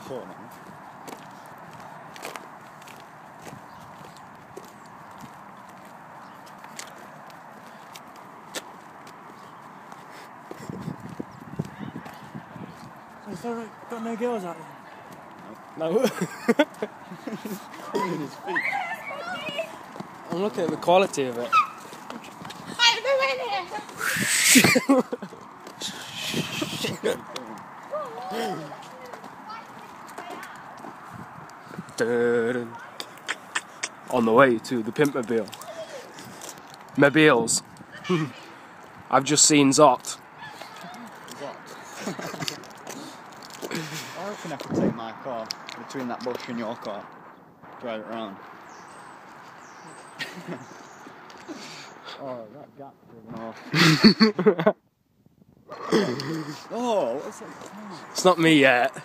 before now. Is there got no girls out there? No. In his feet. I'm looking at the quality of it. On the way to the Pimpmobile. Mobiles. I've just seen Zot. I reckon I could take my car between that bush and your car, drive it round. Oh, that gap's driven off. Oh, what's that? It's not me yet. Guys,